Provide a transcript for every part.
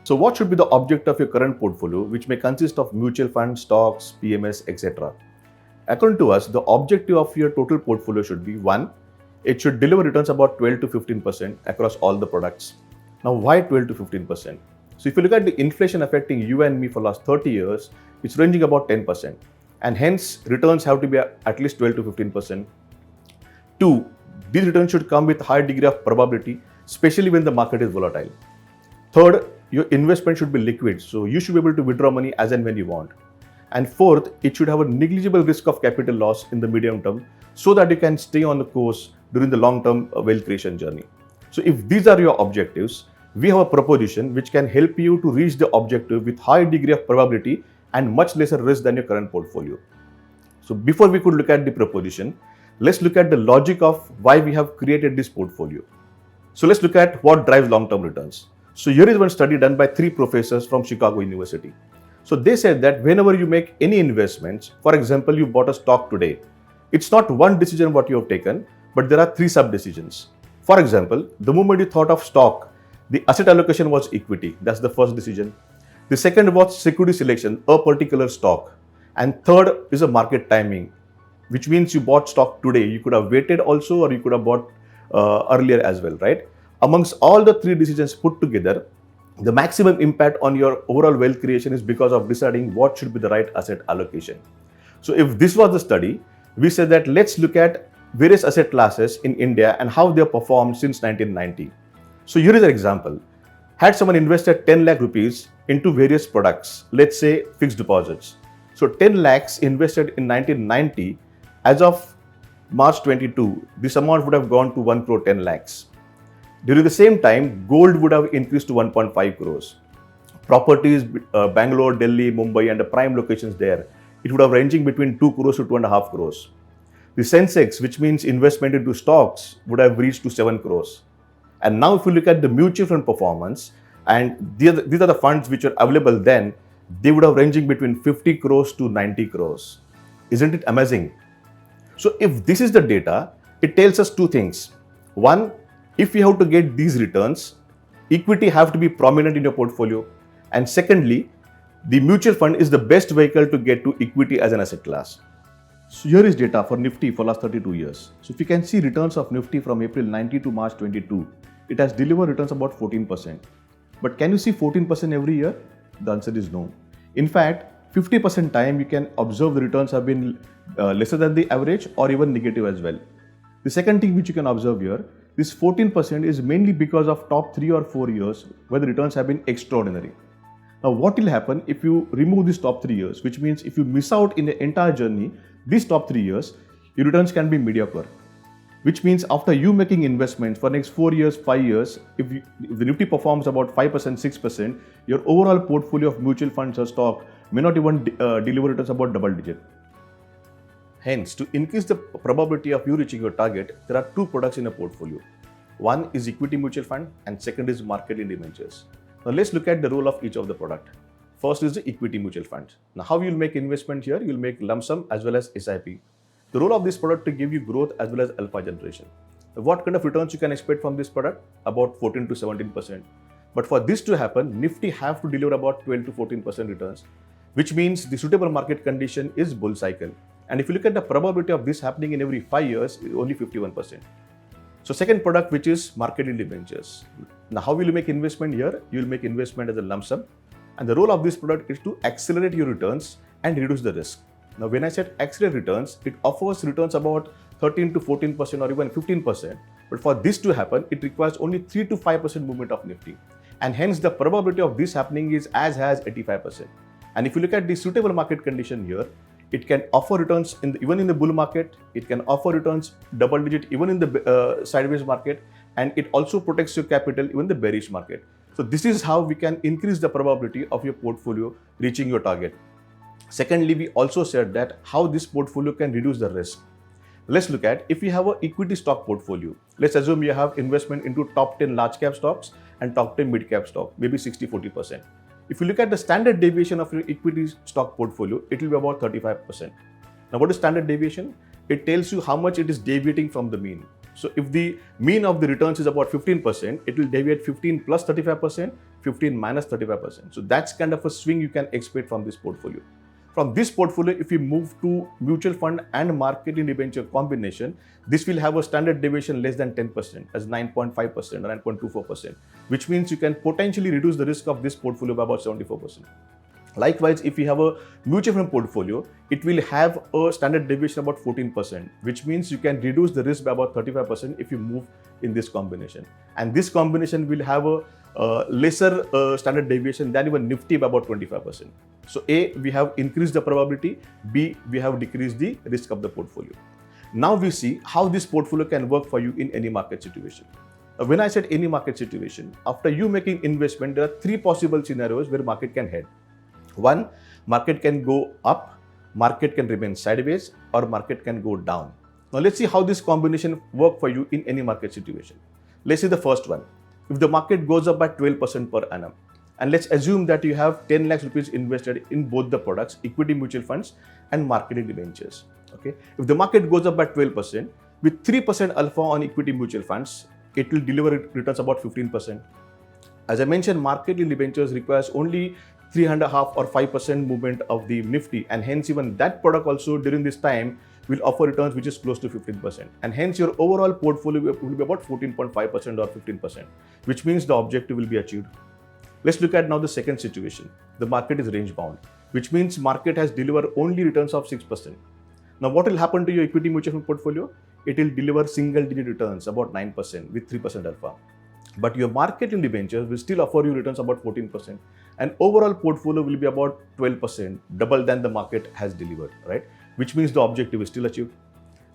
So what should be the object of your current portfolio, which may consist of mutual funds, stocks, PMS, etc.? According to us, the objective of your total portfolio should be one, it should deliver returns about 12 to 15% across all the products. Now, why 12 to 15%? So, if you look at the inflation affecting you and me for last 30 years, it's ranging about 10%. And hence, returns have to be at least 12 to 15%. Two, these returns should come with high degree of probability, especially when the market is volatile. Third, your investment should be liquid, so you should be able to withdraw money as and when you want. And fourth, it should have a negligible risk of capital loss in the medium term so that you can stay on the course during the long-term wealth creation journey. So if these are your objectives, we have a proposition which can help you to reach the objective with high degree of probability and much lesser risk than your current portfolio. So before we could look at the proposition, let's look at the logic of why we have created this portfolio. So let's look at what drives long-term returns. So here is one study done by 3 professors from Chicago University. So they said that whenever you make any investments, for example, you bought a stock today, it's not one decision what you have taken, but there are 3 sub-decisions. For example, the moment you thought of stock, the asset allocation was equity. That's the first decision. The second was security selection, a particular stock. And third is a market timing, which means you bought stock today. You could have waited also, or you could have bought earlier as well, right? Amongst all the 3 decisions put together, the maximum impact on your overall wealth creation is because of deciding what should be the right asset allocation. So if this was the study, we said that let's look at various asset classes in India and how they have performed since 1990. So here is an example. Had someone invested 10 lakh rupees into various products, let's say fixed deposits. So 10 lakhs invested in 1990, as of March 22, this amount would have gone to 1 crore 10 lakhs. During the same time, gold would have increased to 1.5 crores. Properties, Bangalore, Delhi, Mumbai, and the prime locations there, it would have ranging between 2 crores to 2.5 crores. The Sensex, which means investment into stocks, would have reached to 7 crores. And now if you look at the mutual fund performance, and these are the funds which are available then, they would have ranging between 50 crores to 90 crores. Isn't it amazing? So if this is the data, it tells us 2 things. One, if you have to get these returns, equity have to be prominent in your portfolio. And secondly, the mutual fund is the best vehicle to get to equity as an asset class. So here is data for Nifty for last 32 years. So if you can see returns of Nifty from April 90 to March 22, it has delivered returns about 14%. But can you see 14% every year? The answer is no. In fact, 50% time you can observe the returns have been lesser than the average or even negative as well. The second thing which you can observe here, this 14% is mainly because of top 3 or 4 years where the returns have been extraordinary. Now what will happen if you remove these top 3 years, which means if you miss out in the entire journey, these top 3 years, your returns can be mediocre. Which means after you making investments for next 4 years, 5 years, if the Nifty performs about 5%, 6%, your overall portfolio of mutual funds or stock may not even deliver returns about double digit. Hence, to increase the probability of you reaching your target, there are 2 products in a portfolio. One is equity mutual fund and second is market debentures. Now let's look at the role of each of the product. First is the equity mutual fund. Now how you will make investment here? You will make lump sum as well as SIP. The role of this product to give you growth as well as alpha generation. Now, what kind of returns you can expect from this product? About 14 to 17%. But for this to happen, Nifty have to deliver about 12 to 14% returns, which means the suitable market condition is bull cycle. And if you look at the probability of this happening in every 5 years, only 51%. So second product, which is market debentures. Now how will you make investment here? You will make investment as a lump sum. And the role of this product is to accelerate your returns and reduce the risk. Now when I said accelerate returns, it offers returns about 13 to 14% or even 15%. But for this to happen, it requires only 3 to 5% movement of Nifty. And hence the probability of this happening is as high as 85%. And if you look at the suitable market condition here, it can offer returns even in the bull market. It can offer returns double digit even in the sideways market, and it also protects your capital even in the bearish market. So this is how we can increase the probability of your portfolio reaching your target. Secondly, we also said that how this portfolio can reduce the risk. Let's look at if you have an equity stock portfolio. Let's assume you have investment into top 10 large cap stocks and top 10 mid cap stock, maybe 60-40%. If you look at the standard deviation of your equity stock portfolio, it will be about 35%. Now, what is standard deviation? It tells you how much it is deviating from the mean. So if the mean of the returns is about 15%, it will deviate 15 plus 35%, 15 minus 35%. So that's kind of a swing you can expect from this portfolio. From this portfolio, if we move to mutual fund and market debenture combination, this will have a standard deviation less than 10% as 9.5% or 9.24%, which means you can potentially reduce the risk of this portfolio by about 74%. Likewise, if you have a mutual fund portfolio, it will have a standard deviation about 14%, which means you can reduce the risk by about 35% if you move in this combination. And this combination will have a lesser standard deviation than even Nifty by about 25%. So A, we have increased the probability, B, we have decreased the risk of the portfolio. Now we see how this portfolio can work for you in any market situation. When I said any market situation, after you making investment, there are three possible scenarios where market can head. One, market can go up, market can remain sideways, or market can go down. Now let's see how this combination work for you in any market situation. Let's see the first one. If the market goes up by 12% per annum, and let's assume that you have 10 lakhs rupees invested in both the products, equity mutual funds and marketed debentures. Okay. If the market goes up by 12%, with 3% alpha on equity mutual funds, it will deliver returns about 15%. As I mentioned, marketed debentures requires only 3.5 or 5% movement of the Nifty, and hence even that product also during this time will offer returns which is close to 15%, and hence your overall portfolio will be about 14.5% or 15%, which means the objective will be achieved. Let's look at now the second situation. The market is range bound, which means market has delivered only returns of 6%. Now what will happen to your equity mutual fund portfolio? It will deliver single digit returns about 9% with 3% alpha. But your market in debentures will still offer you returns about 14%, and overall portfolio will be about 12%, double than the market has delivered, right? Which means the objective is still achieved.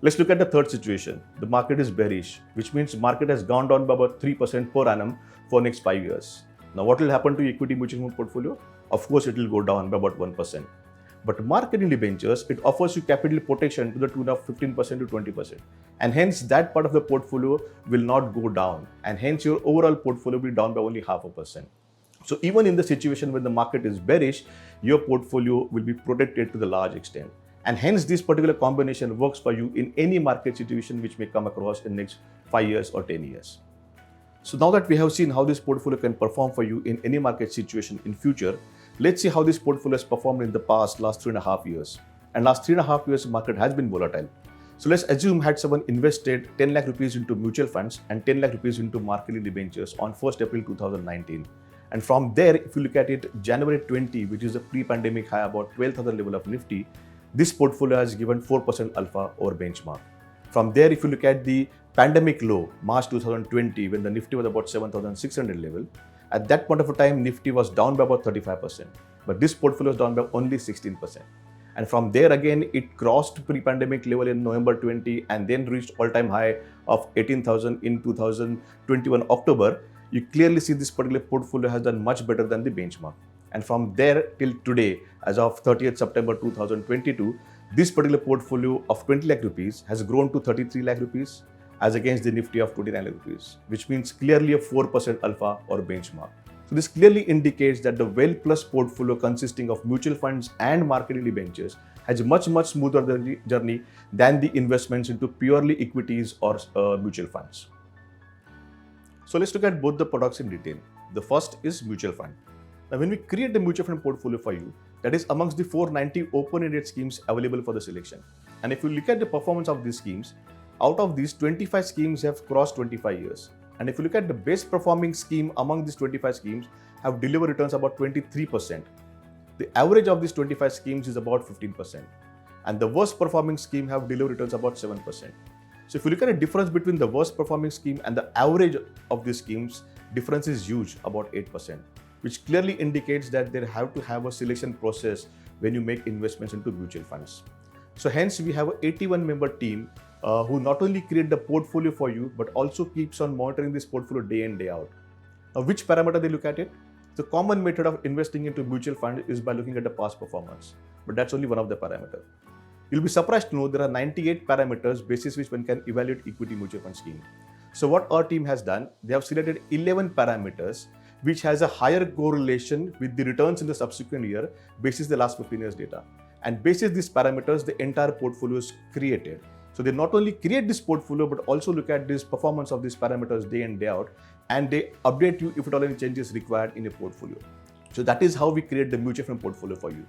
Let's look at the third situation. The market is bearish, which means market has gone down by about 3% per annum for next 5 years. Now what will happen to your equity mutual fund portfolio? Of course, it will go down by about 1%. But market in debentures, it offers you capital protection to the tune of 15% to 20%. And hence that part of the portfolio will not go down. And hence your overall portfolio will be down by only 0.5%. So even in the situation when the market is bearish, your portfolio will be protected to the large extent. And hence this particular combination works for you in any market situation which may come across in next 5 years or 10 years. So now that we have seen how this portfolio can perform for you in any market situation in future, let's see how this portfolio has performed in the past last 3.5 years. And last 3.5 years, market has been volatile. So let's assume had someone invested 10 lakh rupees into mutual funds and 10 lakh rupees into marketing debentures on 1st April 2019. And from there, if you look at it, January 20, which is a pre-pandemic high about 12,000 level of Nifty, this portfolio has given 4% alpha over benchmark. From there, if you look at the pandemic low, March 2020, when the Nifty was about 7,600 level, at that point of time, Nifty was down by about 35%, but this portfolio was down by only 16%. And from there again, it crossed pre-pandemic level in November 20 and then reached all-time high of 18,000 in 2021 October. You clearly see this particular portfolio has done much better than the benchmark. And from there till today, as of 30th September 2022, this particular portfolio of 20 lakh rupees has grown to 33 lakh rupees as against the Nifty of 29 lakh rupees, which means clearly a 4% alpha or benchmark. So this clearly indicates that the Well Plus portfolio consisting of mutual funds and marketed debentures has a much smoother journey than the investments into purely equities or mutual funds. So let's look at both the products in detail. The first is mutual fund. Now when we create the mutual fund portfolio for you, that is amongst the 490 open-ended schemes available for the selection. And if you look at the performance of these schemes, out of these 25 schemes have crossed 25 years. And if you look at the best performing scheme among these 25 schemes have delivered returns about 23%. The average of these 25 schemes is about 15%. And the worst performing scheme have delivered returns about 7%. So if you look at the difference between the worst performing scheme and the average of these schemes, difference is huge, about 8%, which clearly indicates that they have to have a selection process when you make investments into mutual funds. So hence we have an 81-member team who not only create the portfolio for you, but also keeps on monitoring this portfolio day in, day out. Now, which parameter they look at it? The common method of investing into mutual fund is by looking at the past performance, but that's only one of the parameters. You'll be surprised to know there are 98 parameters basis which one can evaluate equity mutual fund scheme. So what our team has done, they have selected 11 parameters which has a higher correlation with the returns in the subsequent year basis the last 15 years data. And basis these parameters, the entire portfolio is created. So they not only create this portfolio, but also look at this performance of these parameters day in, day out, and they update you if at all any changes required in a portfolio. So that is how we create the mutual fund portfolio for you.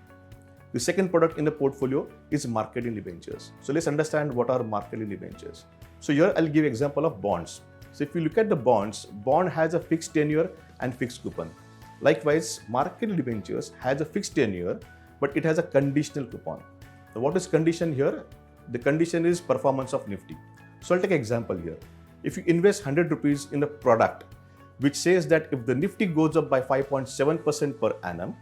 The second product in the portfolio is market-linked debentures. So let's understand what are market-linked debentures. So here I'll give example of bonds. So if you look at the bonds, bond has a fixed tenure and fixed coupon. Likewise, market-linked debentures has a fixed tenure, but it has a conditional coupon. So what is condition here? The condition is performance of Nifty. So I'll take an example here. If you invest 100 rupees in a product which says that if the Nifty goes up by 5.7% per annum,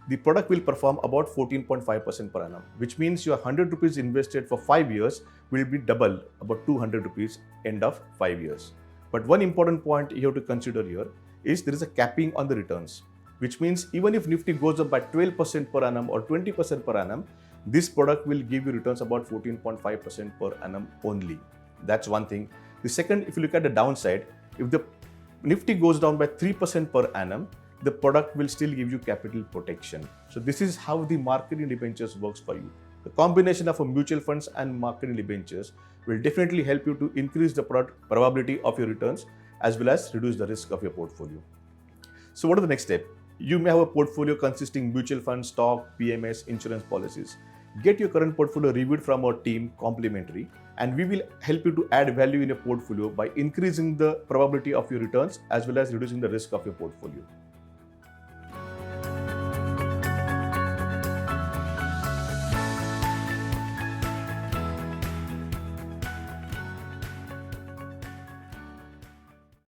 the product will perform about 14.5% per annum, which means your 100 rupees invested for 5 years will be double, about 200 rupees end of 5 years. But one important point you have to consider here is there is a capping on the returns, which means even if Nifty goes up by 12% per annum or 20% per annum, this product will give you returns about 14.5% per annum only. That's one thing. The second, if you look at the downside, if the Nifty goes down by 3% per annum, the product will still give you capital protection. So this is how the market-linked debentures works for you. The combination of a mutual funds and market-linked debentures will definitely help you to increase the probability of your returns as well as reduce the risk of your portfolio. So what are the next step? You may have a portfolio consisting mutual funds, stock, PMS, insurance policies. Get your current portfolio reviewed from our team complimentary, and we will help you to add value in your portfolio by increasing the probability of your returns as well as reducing the risk of your portfolio.